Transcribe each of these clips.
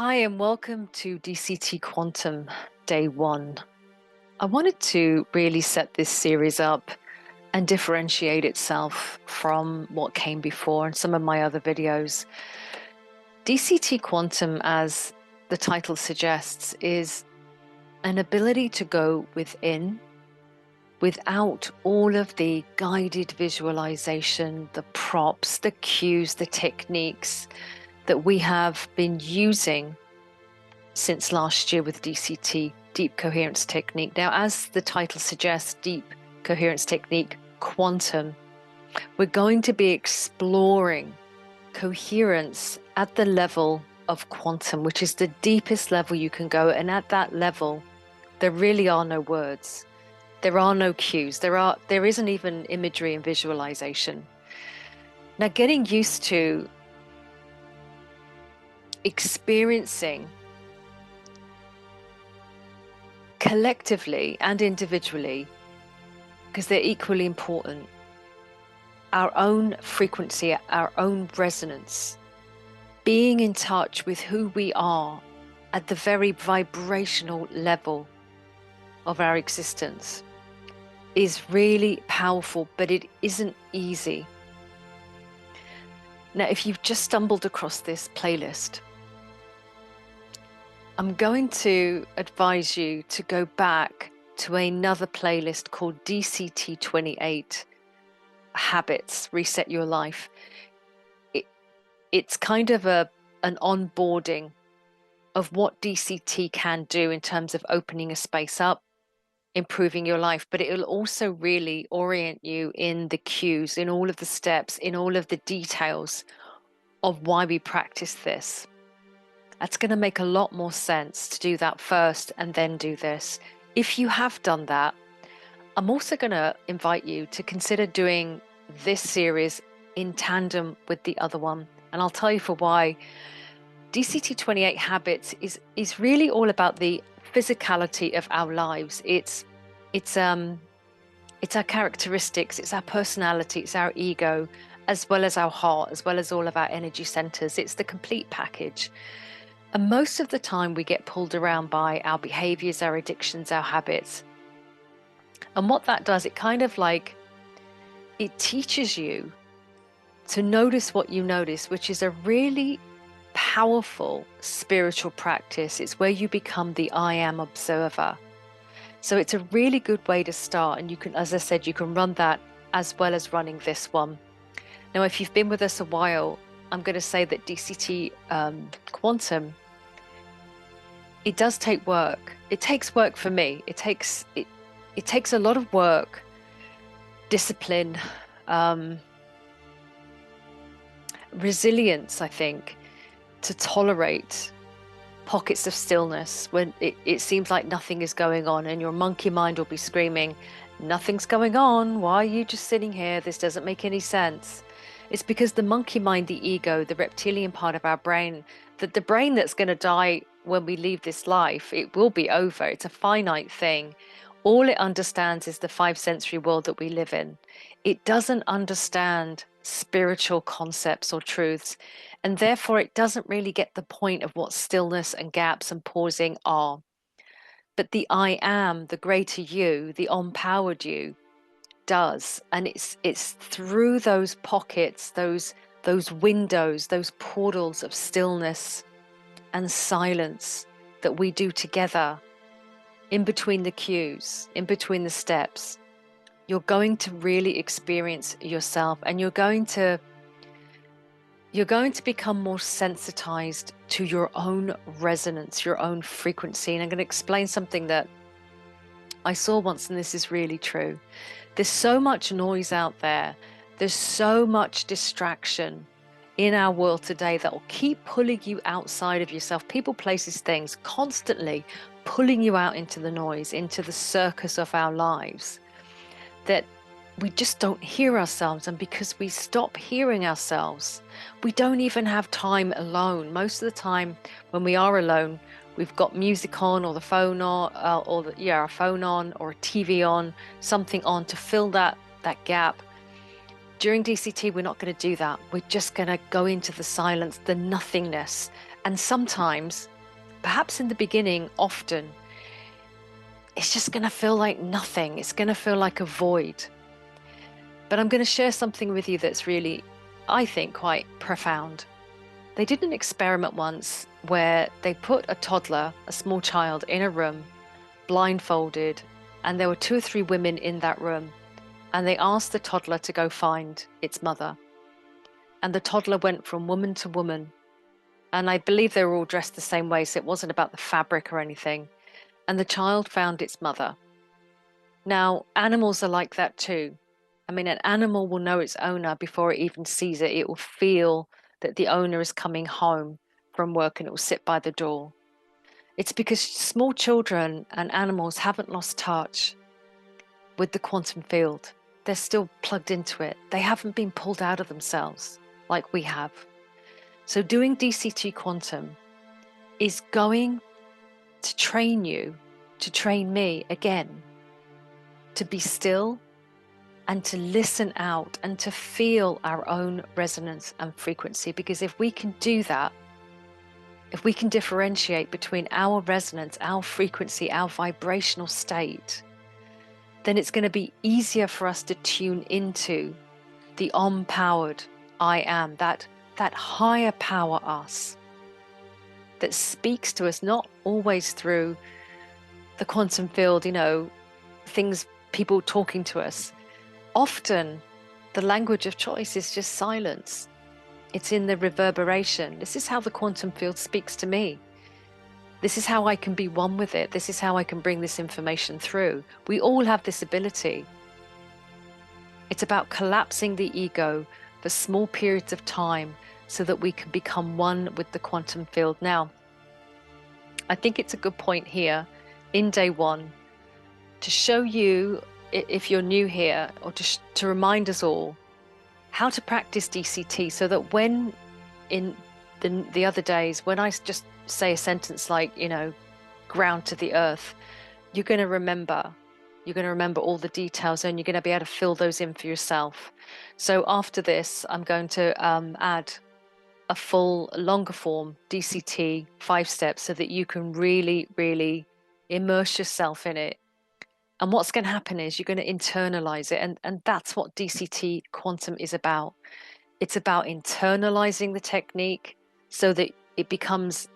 Hi, and welcome to DCT Quantum Day 1. I wanted to really set this series up and differentiate itself from what came before and some of my other videos. DCT Quantum, as the title suggests, is an ability to go within without all of the guided visualization, the props, the cues, the techniques that we have been using since last year with DCT, Deep Coherence Technique. Now, as the title suggests, Deep Coherence Technique Quantum, we're going to be exploring coherence at the level of quantum, which is the deepest level you can go. And at that level, there really are no words. There are no cues. There isn't even imagery and visualization. Now, getting used to experiencing collectively and individually, because they're equally important, our own frequency, our own resonance, being in touch with who we are at the very vibrational level of our existence is really powerful, but it isn't easy. Now, if you've just stumbled across this playlist, I'm going to advise you to go back to another playlist called DCT 28 Habits, Reset Your Life. It's kind of an onboarding of what DCT can do in terms of opening a space up, improving your life, but it will also really orient you in the cues, in all of the steps, in all of the details of why we practice this. That's going to make a lot more sense to do that first and then do this. If you have done that, I'm also going to invite you to consider doing this series in tandem with the other one. And I'll tell you for why. DCT 28 Habits is really all about the physicality of our lives. It's our characteristics, it's our personality, it's our ego, as well as our heart, as well as all of our energy centers. It's the complete package. And most of the time we get pulled around by our behaviors, our addictions, our habits. And what that does, it kind of like, it teaches you to notice what you notice, which is a really powerful spiritual practice. It's where you become the I am observer. So it's a really good way to start. And you can, as I said, you can run that as well as running this one. Now, if you've been with us a while, I'm going to say that DCT Quantum, it does take work. It takes work for me. It takes a lot of work, discipline, resilience, I think, to tolerate pockets of stillness when it seems like nothing is going on, and your monkey mind will be screaming, nothing's going on. Why are you just sitting here? This doesn't make any sense. It's because the monkey mind, the ego, the reptilian part of our brain, that the brain that's going to die when we leave this life, it will be over. It's a finite thing. All it understands is the 5 sensory world that we live in. It doesn't understand spiritual concepts or truths, and therefore it doesn't really get the point of what stillness and gaps and pausing are. But the I am, the greater you, the empowered you, does. And it's through those pockets, those windows, those portals of stillness and silence that we do together, in between the cues, in between the steps, you're going to really experience yourself, and you're going to become more sensitized to your own resonance, your own frequency. And I'm going to explain something that I saw once, and this is really true. There's so much noise out there. There's so much distraction in our world today that will keep pulling you outside of yourself. People, places, things, constantly pulling you out into the noise, into the circus of our lives, that we just don't hear ourselves. And because we stop hearing ourselves, we don't even have time alone. Most of the time when we are alone, we've got music on, or the phone on, our phone on, or a TV on, something on to fill that gap. During DCT, we're not going to do that. We're just going to go into the silence, the nothingness, And sometimes, perhaps in the beginning, often, it's just going to feel like nothing. It's going to feel like a void. But I'm going to share something with you that's really, I think, quite profound. They did an experiment once where they put a toddler, a small child, in a room, blindfolded, and there were 2 or 3 women in that room, and they asked the toddler to go find its mother. And the toddler went from woman to woman, and I believe they were all dressed the same way, so it wasn't about the fabric or anything. And the child found its mother. Now, animals are like that too. I mean, an animal will know its owner before it even sees it. It will feel that the owner is coming home from work, and it will sit by the door. It's because small children and animals haven't lost touch with the quantum field. They're still plugged into it. They haven't been pulled out of themselves like we have. So doing DCT Quantum is going to train you, to train me again, to be still and to listen out and to feel our own resonance and frequency. Because if we can do that, if we can differentiate between our resonance, our frequency, our vibrational state, then it's going to be easier for us to tune into the empowered I am, that higher power us that speaks to us, not always through the quantum field, things, people talking to us. Often the language of choice is just silence. It's in the reverberation. This is how the quantum field speaks to me. This is how I can be one with it. This is how I can bring this information through. We all have this ability. It's about collapsing the ego for small periods of time so that we can become one with the quantum field. Now, I think it's a good point here in day 1 to show you, if you're new here, or to remind us all how to practice DCT, so that when in the other days, when I just say a sentence like, ground to the earth, you're going to remember all the details, and you're going to be able to fill those in for yourself. So after this, I'm going to add a full longer form DCT 5 steps so that you can really, really immerse yourself in it. And what's going to happen is you're going to internalize it. And that's what DCT Quantum is about. It's about internalizing the technique so that it becomes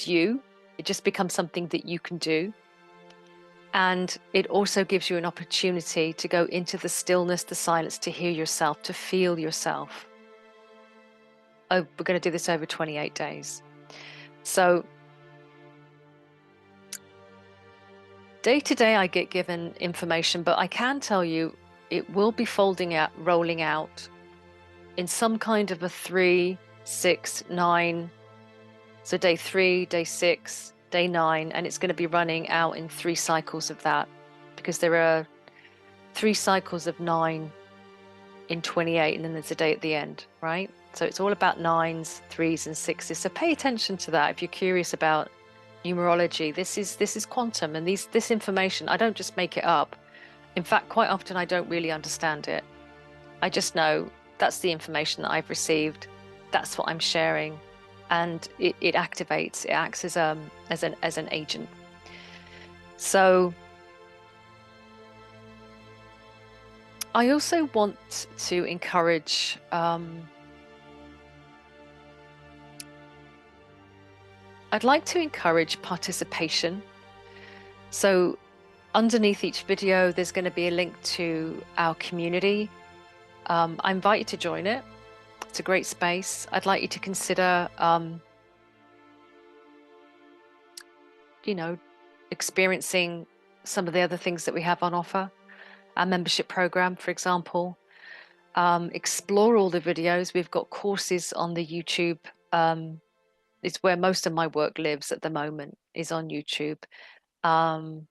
you. It just becomes something that you can do. And it also gives you an opportunity to go into the stillness, the silence, to hear yourself, to feel yourself. Oh, we're going to do this over 28 days. So day to day, I get given information, but I can tell you it will be rolling out in some kind of a 3, 6, 9. So day 3, day 6, day 9, and it's going to be running out in 3 cycles of that, because there are 3 cycles of 9 in 28, and then there's a day at the end, right? So it's all about 9s, 3s, and 6s. So pay attention to that if you're curious about numerology. This is quantum, and this information, I don't just make it up. In fact, quite often I don't really understand it. I just know that's the information that I've received. That's what I'm sharing, and it activates. It acts as an agent. So I also want to encourage I'd like to encourage participation. So underneath each video, there's going to be a link to our community. I invite you to join it. It's a great space. I'd like you to consider, experiencing some of the other things that we have on offer. Our membership program, for example. Explore all the videos. We've got courses on the YouTube. It's where most of my work lives at the moment, is on YouTube. And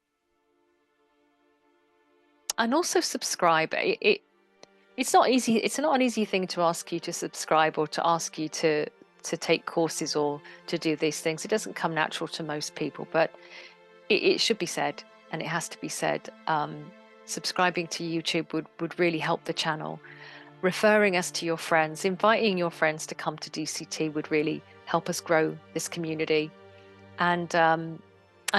also subscribe. It's not easy. It's not an easy thing to ask you to subscribe or to ask you to take courses or to do these things. It doesn't come natural to most people, but it should be said, and it has to be said. Subscribing to YouTube would really help the channel. referring us to your friends, inviting your friends to come to DCT would really help us grow this community. And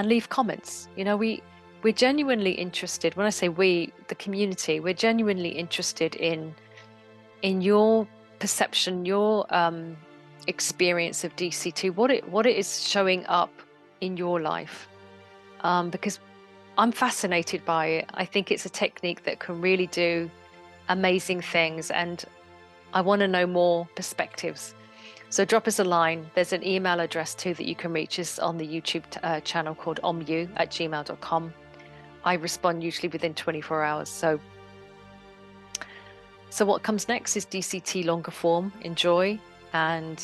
leave comments. You know, we're genuinely interested. When I say we, the community, we're genuinely interested in your perception, your experience of DCT, what it is showing up in your life. Because I'm fascinated by it. I think it's a technique that can really do amazing things, and I want to know more perspectives. So drop us a line. There's an email address too that you can reach us on the YouTube channel called omu@gmail.com. I respond usually within 24 hours. So what comes next is DCT longer form. Enjoy. And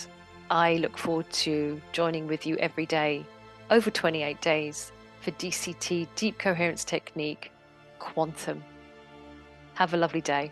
I look forward to joining with you every day over 28 days for DCT Deep Coherence Technique Quantum. Have a lovely day.